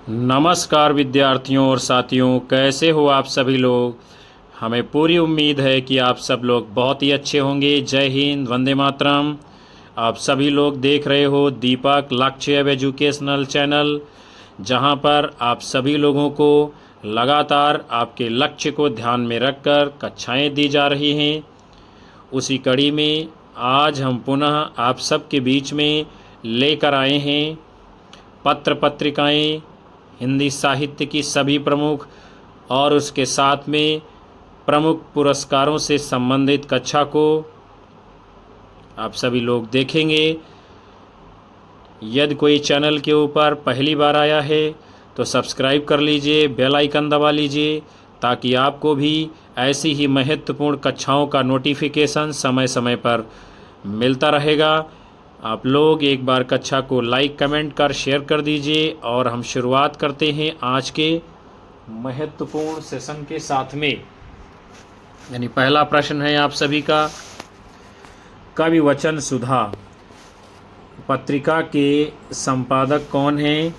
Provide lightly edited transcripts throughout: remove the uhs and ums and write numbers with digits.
नमस्कार विद्यार्थियों और साथियों, कैसे हो आप सभी लोग। हमें पूरी उम्मीद है कि आप सब लोग बहुत ही अच्छे होंगे। जय हिंद, वंदे मातरम। आप सभी लोग देख रहे हो दीपक लक्ष्य एजुकेशनल चैनल, जहां पर आप सभी लोगों को लगातार आपके लक्ष्य को ध्यान में रखकर कक्षाएं दी जा रही हैं। उसी कड़ी में आज हम पुनः आप सबके बीच में लेकर आए हैं पत्र पत्रिकाएं, हिंदी साहित्य की सभी प्रमुख और उसके साथ में प्रमुख पुरस्कारों से संबंधित कक्षा को आप सभी लोग देखेंगे। यदि कोई चैनल के ऊपर पहली बार आया है तो सब्सक्राइब कर लीजिए, बेल आइकन दबा लीजिए, ताकि आपको भी ऐसी ही महत्वपूर्ण कक्षाओं का नोटिफिकेशन समय समय पर मिलता रहेगा। आप लोग एक बार कक्षा को लाइक कमेंट कर शेयर कर दीजिए और हम शुरुआत करते हैं आज के महत्वपूर्ण सेशन के साथ में। यानी पहला प्रश्न है आप सभी का, कवि वचन सुधा पत्रिका के संपादक कौन हैं?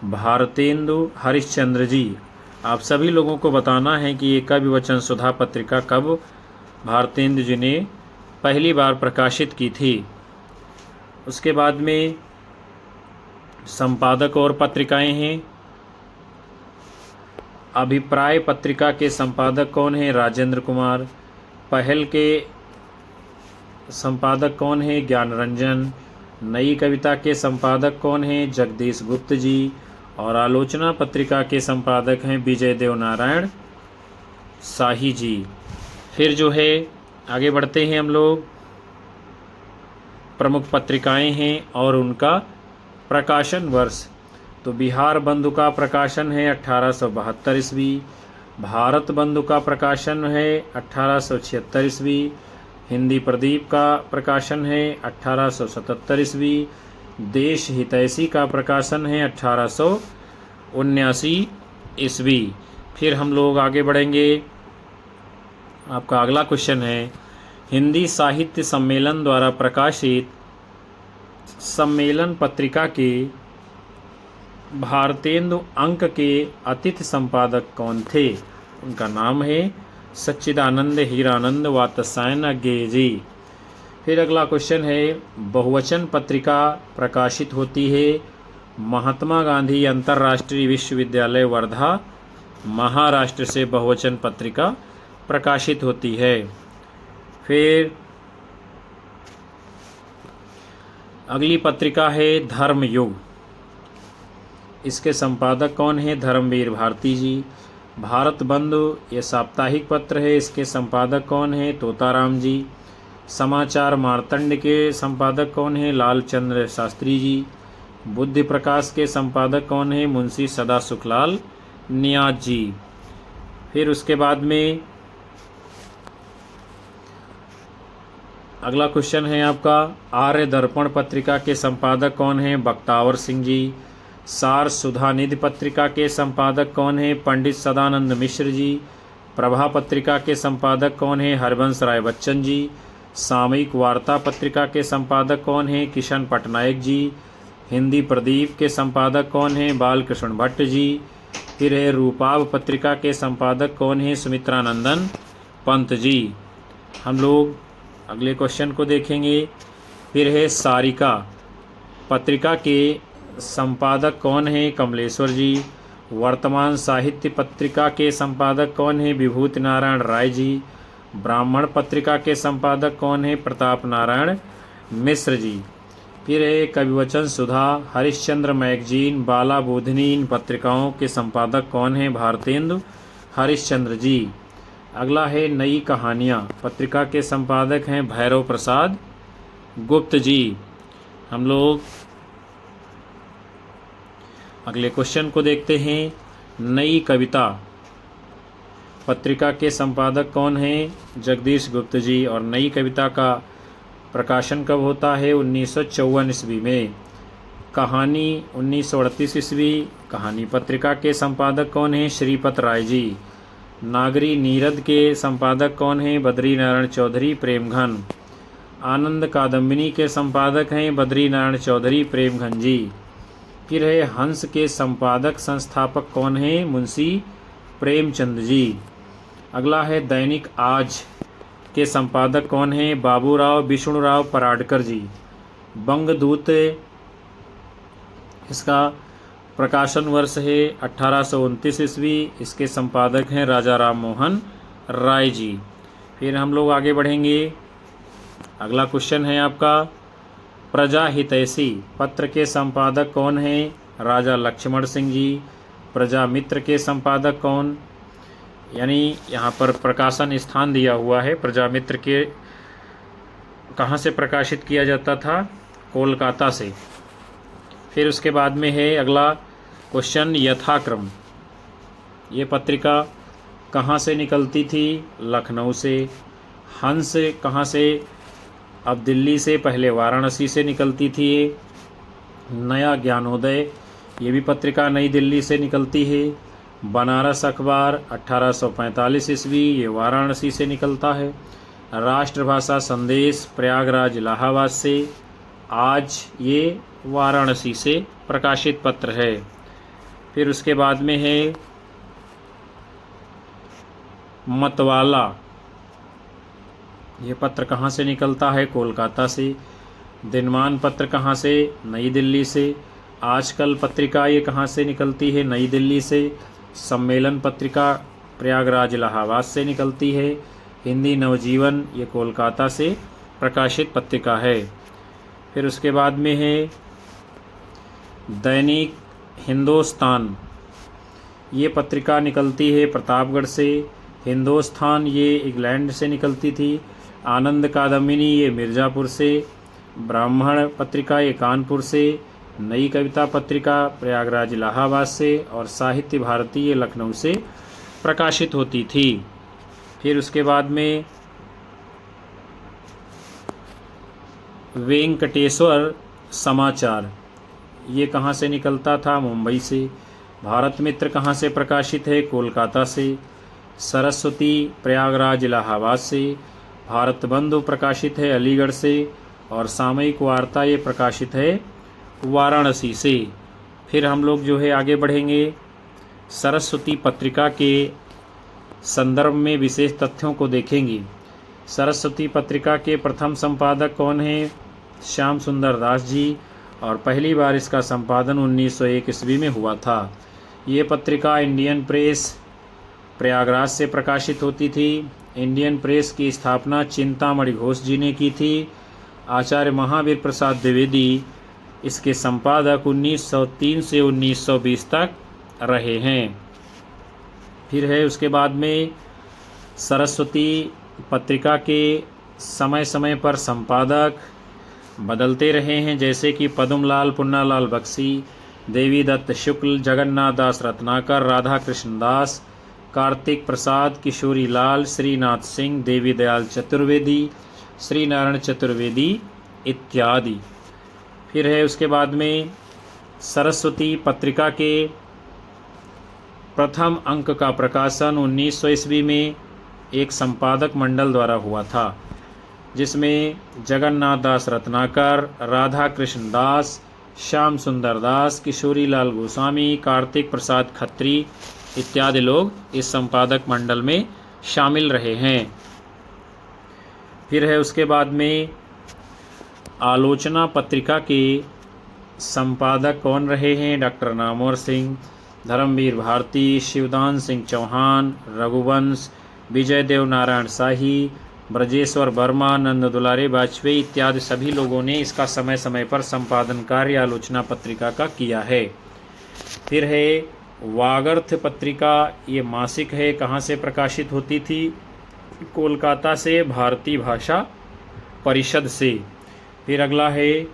भारतेंदु हरिश्चंद्र जी। आप सभी लोगों को बताना है कि ये कवि वचन सुधा पत्रिका कब भारतेंदु जी ने पहली बार प्रकाशित की थी। उसके बाद में संपादक और पत्रिकाएं हैं। अभिप्राय पत्रिका के संपादक कौन हैं? राजेंद्र कुमार। पहल के संपादक कौन हैं? ज्ञान रंजन। नई कविता के संपादक कौन हैं? जगदीश गुप्त जी। और आलोचना पत्रिका के संपादक हैं विजय देव नारायण शाही जी। फिर जो है आगे बढ़ते हैं हम लोग। प्रमुख पत्रिकाएं हैं और उनका प्रकाशन वर्ष। तो बिहार बंधु का प्रकाशन है 1872 ईस्वी। भारत बंधु का प्रकाशन है 1876 ईस्वी। हिंदी प्रदीप का प्रकाशन है 1877 ईस्वी। देश हितैषी का प्रकाशन है 1879 ईस्वी। फिर हम लोग आगे बढ़ेंगे। आपका अगला क्वेश्चन है, हिंदी साहित्य सम्मेलन द्वारा प्रकाशित सम्मेलन पत्रिका के भारतेंदु अंक के अतिथि संपादक कौन थे? उनका नाम है सच्चिदानंद हीरानंद वात्स्यायन अज्ञेय जी। फिर अगला क्वेश्चन है, बहुवचन पत्रिका प्रकाशित होती है महात्मा गांधी अंतर्राष्ट्रीय विश्वविद्यालय वर्धा, महाराष्ट्र से बहुवचन पत्रिका प्रकाशित होती है। फिर अगली पत्रिका है धर्मयुग। इसके संपादक कौन है? धर्मवीर भारती जी। भारत बंधु ये साप्ताहिक पत्र है, इसके संपादक कौन है? तोताराम जी। समाचार मार्तंड के संपादक कौन है? लालचंद्र शास्त्री जी। बुद्धि प्रकाश के संपादक कौन है? मुंशी सदा सुखलाल नियाज जी। फिर उसके बाद में अगला क्वेश्चन है आपका, आर्य दर्पण पत्रिका के संपादक कौन है? बख्तावर सिंह जी। सार सुधा निधि पत्रिका के संपादक कौन है? पंडित सदानंद मिश्र जी। प्रभा पत्रिका के संपादक कौन है? हरबंस राय बच्चन जी। सामयिक वार्ता पत्रिका के संपादक कौन है? किशन पटनायक जी। हिंदी प्रदीप के संपादक कौन है? बालकृष्ण भट्ट जी। फिर है रूपाभ पत्रिका के संपादक कौन है? सुमित्रानंदन पंत जी। हम लोग अगले क्वेश्चन को देखेंगे। फिर है सारिका पत्रिका के संपादक कौन है? कमलेश्वर जी। वर्तमान साहित्य पत्रिका के संपादक कौन है? विभूति नारायण राय जी। ब्राह्मण पत्रिका के संपादक कौन है? प्रताप नारायण मिश्र जी। फिर है कविवचन सुधा, हरिश्चंद्र मैगजीन, बाला बोधिनी, इन पत्रिकाओं के संपादक कौन है? भारतेंदु हरिश्चंद्र जी। अगला है नई कहानियाँ पत्रिका के संपादक हैं भैरव प्रसाद गुप्त जी। हम लोग अगले क्वेश्चन को देखते हैं। नई कविता पत्रिका के संपादक कौन हैं? जगदीश गुप्त जी। और नई कविता का प्रकाशन कब होता है? 1954 ईस्वी में। कहानी 1938 ईस्वी। कहानी पत्रिका के संपादक कौन हैं? श्रीपत राय जी। नागरी नीरद के संपादक कौन हैं? बद्री नारायण चौधरी प्रेमघन। आनंद कादम्बिनी के संपादक हैं बद्री नारायण चौधरी प्रेमघन जी। फिर है हंस के संपादक संस्थापक कौन है? मुंशी प्रेमचंद जी। अगला है दैनिक आज के संपादक कौन है? बाबूराव विष्णुराव पराडकर जी। बंगदूत, इसका प्रकाशन वर्ष है 1829 ईस्वी। इसके संपादक हैं राजा राम मोहन राय जी। फिर हम लोग आगे बढ़ेंगे। अगला क्वेश्चन है आपका, प्रजा हितैषी पत्र के संपादक कौन है? राजा लक्ष्मण सिंह जी। प्रजा मित्र के संपादक कौन? यानी यहाँ पर प्रकाशन स्थान दिया हुआ है। प्रजा मित्र के कहाँ से प्रकाशित किया जाता था? कोलकाता से। फिर उसके बाद में है अगला क्वेश्चन, यथाक्रम ये पत्रिका कहाँ से निकलती थी? लखनऊ से। हंस कहाँ से? अब दिल्ली से, पहले वाराणसी से निकलती थी। नया ज्ञानोदय ये भी पत्रिका नई दिल्ली से निकलती है। बनारस अखबार 1845 ईस्वी, ये वाराणसी से निकलता है। राष्ट्रभाषा संदेश प्रयागराज इलाहाबाद से। आज ये वाराणसी से प्रकाशित पत्र है। फिर उसके बाद में है मतवाला, ये पत्र कहाँ से निकलता है? कोलकाता से। दिनमान पत्र कहाँ से? नई दिल्ली से। आजकल पत्रिका ये कहाँ से निकलती है? नई दिल्ली से। सम्मेलन पत्रिका प्रयागराज इलाहाबाद से निकलती है। हिंदी नवजीवन ये कोलकाता से प्रकाशित पत्रिका है। फिर उसके बाद में है दैनिक हिंदुस्तान, ये पत्रिका निकलती है प्रतापगढ़ से। हिंदुस्तान ये इंग्लैंड से निकलती थी। आनंद कादम्बिनी ये मिर्ज़ापुर से। ब्राह्मण पत्रिका ये कानपुर से। नई कविता पत्रिका प्रयागराज इलाहाबाद से। और साहित्य भारती ये लखनऊ से प्रकाशित होती थी। फिर उसके बाद में वेंकटेश्वर समाचार ये कहाँ से निकलता था? मुंबई से। भारत मित्र कहाँ से प्रकाशित है? कोलकाता से। सरस्वती प्रयागराज इलाहाबाद से। भारत बंधु प्रकाशित है अलीगढ़ से। और सामयिक वार्ता ये प्रकाशित है वाराणसी से। फिर हम लोग जो है आगे बढ़ेंगे। सरस्वती पत्रिका के संदर्भ में विशेष तथ्यों को देखेंगे। सरस्वती पत्रिका के प्रथम संपादक कौन हैं? श्याम सुंदर दास जी। और पहली बार इसका संपादन 1901 ईस्वी में हुआ था। ये पत्रिका इंडियन प्रेस प्रयागराज से प्रकाशित होती थी। इंडियन प्रेस की स्थापना चिंतामणि घोष जी ने की थी। आचार्य महावीर प्रसाद द्विवेदी इसके संपादक 1903 से 1920 तक रहे हैं। फिर है उसके बाद में सरस्वती पत्रिका के समय समय पर संपादक बदलते रहे हैं, जैसे कि पद्मलाल पुन्नालाल बख्शी, देवी दत्त शुक्ल, जगन्नाथ दास रत्नाकर, राधा कृष्ण दास, कार्तिक प्रसाद, किशोरी लाल, श्रीनाथ सिंह, देवी दयाल चतुर्वेदी, श्री नारायण चतुर्वेदी इत्यादि। फिर है उसके बाद में सरस्वती पत्रिका के प्रथम अंक का प्रकाशन 1900 ईस्वी में एक संपादक मंडल द्वारा हुआ था, जिसमें जगन्नाथ दास रत्नाकर, राधा कृष्ण दास, श्याम सुंदर दास, किशोरी लाल गोस्वामी, कार्तिक प्रसाद खत्री इत्यादि लोग इस संपादक मंडल में शामिल रहे हैं। फिर है उसके बाद में आलोचना पत्रिका के संपादक कौन रहे हैं? डॉक्टर नामवर सिंह, धर्मवीर भारती, शिवदान सिंह चौहान, रघुवंश, विजय देव नारायण शाही, ब्रजेश्वर वर्मा, नंद दुलारे वाजपेयी इत्यादि सभी लोगों ने इसका समय समय पर संपादन कार्य आलोचना पत्रिका का किया है। फिर है वागर्थ पत्रिका, ये मासिक है, कहाँ से प्रकाशित होती थी? कोलकाता से, भारतीय भाषा परिषद से। फिर अगला है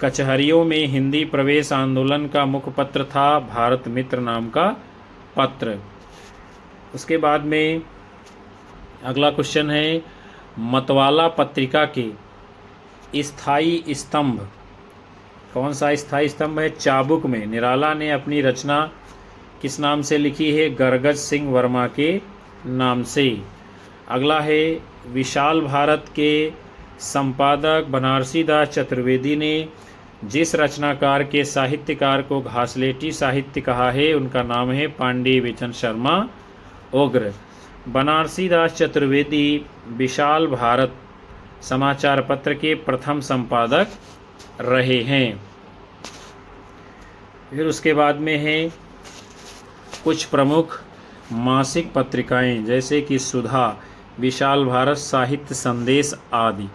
कचहरियों में हिंदी प्रवेश आंदोलन का मुख्य पत्र था भारत मित्र नाम का पत्र। उसके बाद में अगला क्वेश्चन है मतवाला पत्रिका के स्थायी स्तंभ, कौन सा स्थायी स्तंभ है? चाबुक में निराला ने अपनी रचना किस नाम से लिखी है? गरगज सिंह वर्मा के नाम से। अगला है विशाल भारत के संपादक बनारसी दास चतुर्वेदी ने जिस रचनाकार के साहित्यकार को घासलेटी साहित्य कहा है उनका नाम है पांडे बिचन शर्मा उग्र। बनारसी दास चतुर्वेदी विशाल भारत समाचार पत्र के प्रथम संपादक रहे हैं। फिर उसके बाद में है कुछ प्रमुख मासिक पत्रिकाएं जैसे कि सुधा, विशाल भारत, साहित्य संदेश आदि।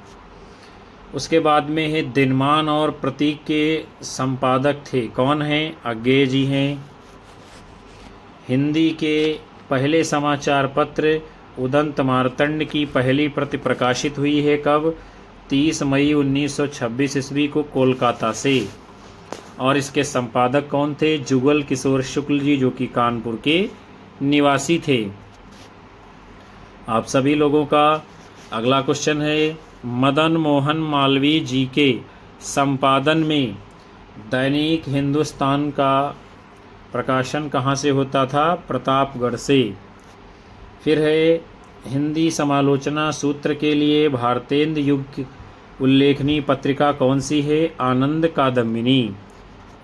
उसके बाद में है दिनमान और प्रतीक के संपादक थे, कौन हैं? अज्ञेय जी हैं। हिंदी के पहले समाचार पत्र उदंत मार्तंड की पहली प्रति प्रकाशित हुई है कब? 30 मई 1926 ईस्वी को कोलकाता से। और इसके संपादक कौन थे? जुगल किशोर शुक्ल जी, जो कि कानपुर के निवासी थे। आप सभी लोगों का अगला क्वेश्चन है, मदन मोहन मालवीय जी के संपादन में दैनिक हिंदुस्तान का प्रकाशन कहाँ से होता था? प्रतापगढ़ से। फिर है हिंदी समालोचना सूत्र के लिए भारतेंद्र युग की उल्लेखनीय पत्रिका कौन सी है? आनंद कादम्बिनी।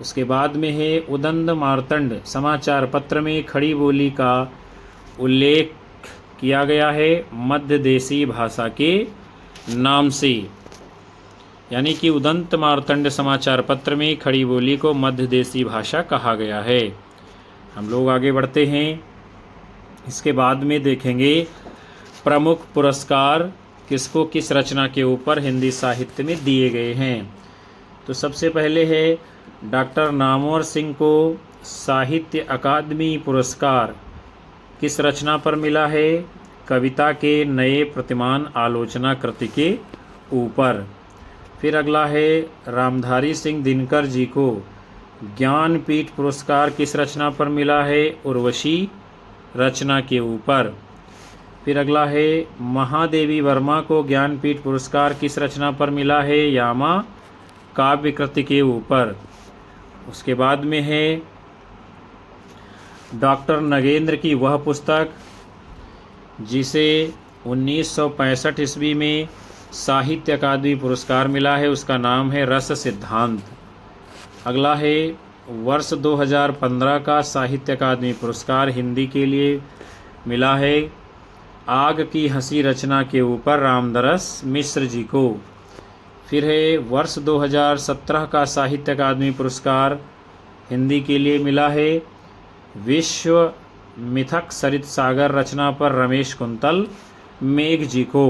उसके बाद में है उदंत मार्तंड समाचार पत्र में खड़ी बोली का उल्लेख किया गया है मध्य देशी भाषा के नाम से, यानी कि उदंत मार्तंड समाचार पत्र में खड़ी बोली को मध्य देशी भाषा कहा गया है। हम लोग आगे बढ़ते हैं। इसके बाद में देखेंगे प्रमुख पुरस्कार किसको किस रचना के ऊपर हिंदी साहित्य में दिए गए हैं। तो सबसे पहले है डॉक्टर नामवर सिंह को साहित्य अकादमी पुरस्कार किस रचना पर मिला है? कविता के नए प्रतिमान आलोचना कृति के ऊपर। फिर अगला है रामधारी सिंह दिनकर जी को ज्ञानपीठ पुरस्कार किस रचना पर मिला है? उर्वशी रचना के ऊपर। फिर अगला है महादेवी वर्मा को ज्ञानपीठ पुरस्कार किस रचना पर मिला है? यामा काव्य कृति के ऊपर। उसके बाद में है डॉक्टर नगेंद्र की वह पुस्तक जिसे 1965 ईस्वी में साहित्य अकादमी पुरस्कार मिला है, उसका नाम है रस सिद्धांत। अगला है वर्ष 2015 का साहित्य अकादमी पुरस्कार हिंदी के लिए मिला है आग की हंसी रचना के ऊपर रामदरस मिश्र जी को। फिर है वर्ष 2017 का साहित्य अकादमी पुरस्कार हिंदी के लिए मिला है विश्व मिथक सरित सागर रचना पर रमेश कुंतल मेघ जी को।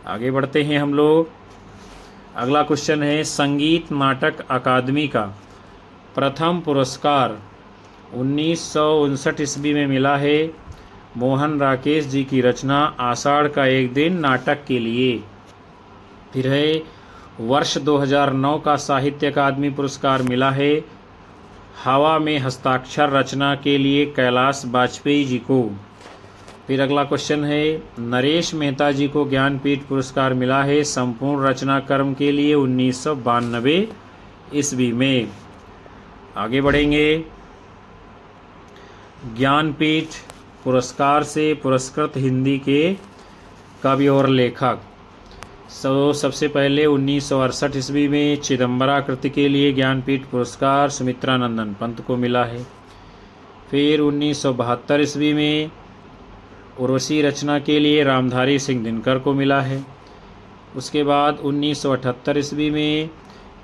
आगे बढ़ते हैं हम लोग। अगला क्वेश्चन है संगीत नाटक अकादमी का प्रथम पुरस्कार 1959 ईस्वी में मिला है मोहन राकेश जी की रचना आषाढ़ का एक दिन नाटक के लिए। फिर है वर्ष 2009 का साहित्य अकादमी पुरस्कार मिला है हवा में हस्ताक्षर रचना के लिए कैलाश वाजपेयी जी को। फिर अगला क्वेश्चन है नरेश मेहता जी को ज्ञानपीठ पुरस्कार मिला है संपूर्ण रचना क्रम के लिए 1992 ईस्वी में। आगे बढ़ेंगे। ज्ञानपीठ पुरस्कार से पुरस्कृत हिंदी के कवि और लेखक। सबसे पहले 1968 ईस्वी में चिदम्बरा कृति के लिए ज्ञानपीठ पुरस्कार सुमित्रानंदन पंत को मिला है। फिर 1972 ईस्वी में उर्वशी रचना के लिए रामधारी सिंह दिनकर को मिला है। उसके बाद 1978 ईस्वी में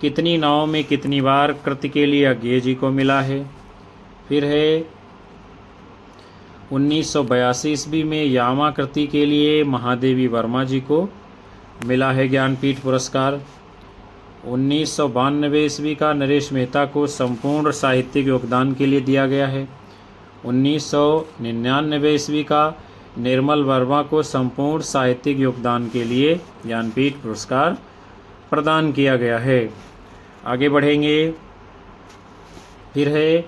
कितनी नाव में कितनी बार कृति के लिए अज्ञेय जी को मिला है। फिर है 1982 ईस्वी में यामा कृति के लिए महादेवी वर्मा जी को मिला है ज्ञानपीठ पुरस्कार। 1992 ईस्वी का नरेश मेहता को संपूर्ण साहित्यिक योगदान के लिए दिया गया है। 1999 ईस्वी का निर्मल वर्मा को संपूर्ण साहित्यिक योगदान के लिए ज्ञानपीठ पुरस्कार प्रदान किया गया है। आगे बढ़ेंगे। फिर है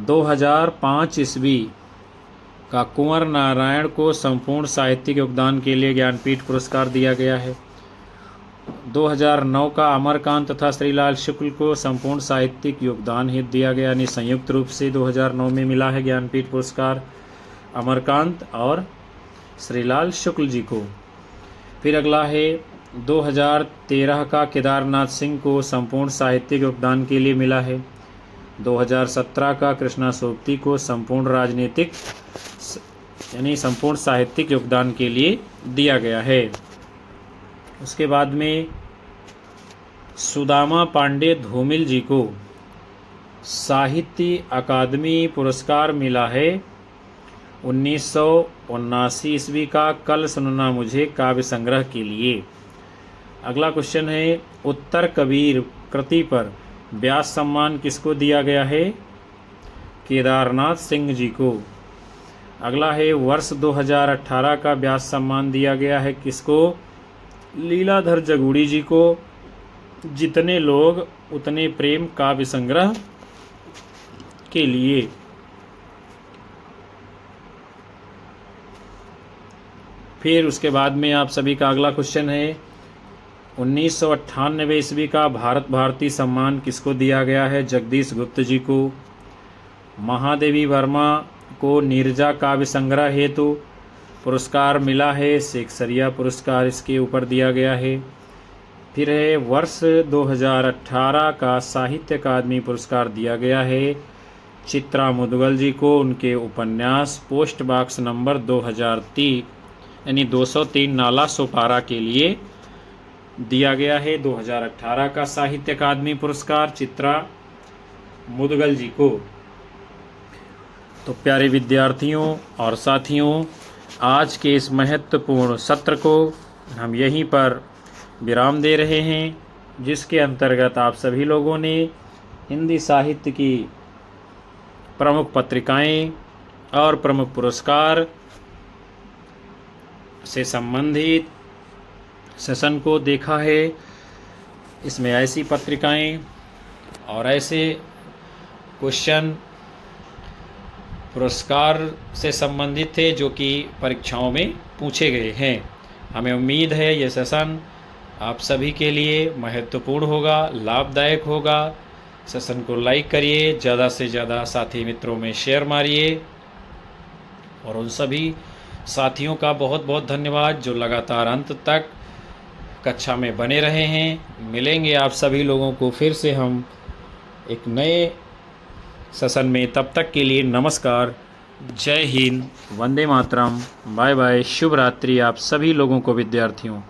2005 ईस्वी का कुंवर नारायण को संपूर्ण साहित्यिक योगदान के लिए ज्ञानपीठ पुरस्कार दिया गया है। 2009 का अमरकांत तथा श्रीलाल शुक्ल को संपूर्ण साहित्यिक योगदान ही दिया गया, यानी संयुक्त रूप से 2009 में मिला है ज्ञानपीठ पुरस्कार अमरकांत और श्रीलाल शुक्ल जी को। फिर अगला है 2013 का केदारनाथ सिंह को संपूर्ण साहित्यिक योगदान के लिए मिला है। 2017 का कृष्णा सोबती को संपूर्ण राजनीतिक यानी संपूर्ण साहित्यिक योगदान के लिए दिया गया है। उसके बाद में सुदामा पांडे धूमिल जी को साहित्य अकादमी पुरस्कार मिला है 1979 ईस्वी का कल सुनना मुझे काव्य संग्रह के लिए। अगला क्वेश्चन है, उत्तर कबीर कृति पर व्यास सम्मान किसको दिया गया है? केदारनाथ सिंह जी को। अगला है, वर्ष 2018 का व्यास सम्मान दिया गया है किसको? लीलाधर जगूड़ी जी को। जितने लोग उतने प्रेम काव्य संग्रह के लिए। फिर उसके बाद में आप सभी का अगला क्वेश्चन है, 1998 ईस्वी का भारत भारती सम्मान किसको दिया गया है? जगदीश गुप्त जी को। महादेवी वर्मा को नीरजा काव्य संग्रह हेतु पुरस्कार मिला है, शेखसरिया पुरस्कार इसके ऊपर दिया गया है। फिर है, वर्ष 2018 का साहित्य अकादमी पुरस्कार दिया गया है चित्रा मुदगल जी को उनके उपन्यास पोस्ट बॉक्स नंबर 2003 यानी 203 नाला सोपारा के लिए दिया गया है। 2018 का साहित्य अकादमी पुरस्कार चित्रा मुदगल जी को। तो प्यारे विद्यार्थियों और साथियों, आज के इस महत्वपूर्ण सत्र को हम यहीं पर विराम दे रहे हैं, जिसके अंतर्गत आप सभी लोगों ने हिंदी साहित्य की प्रमुख पत्रिकाएं और प्रमुख पुरस्कार से संबंधित सेशन को देखा है। इसमें ऐसी पत्रिकाएं और ऐसे क्वेश्चन पुरस्कार से संबंधित थे जो कि परीक्षाओं में पूछे गए हैं। हमें उम्मीद है यह सेशन आप सभी के लिए महत्वपूर्ण होगा, लाभदायक होगा। सेशन को लाइक करिए, ज़्यादा से ज़्यादा साथी मित्रों में शेयर मारिए और उन सभी साथियों का बहुत बहुत धन्यवाद जो लगातार अंत तक कक्षा में बने रहे हैं। मिलेंगे आप सभी लोगों को फिर से हम एक नए सेशन में, तब तक के लिए नमस्कार, जय हिंद, वंदे मातरम, बाय बाय, शुभ रात्रि आप सभी लोगों को विद्यार्थियों।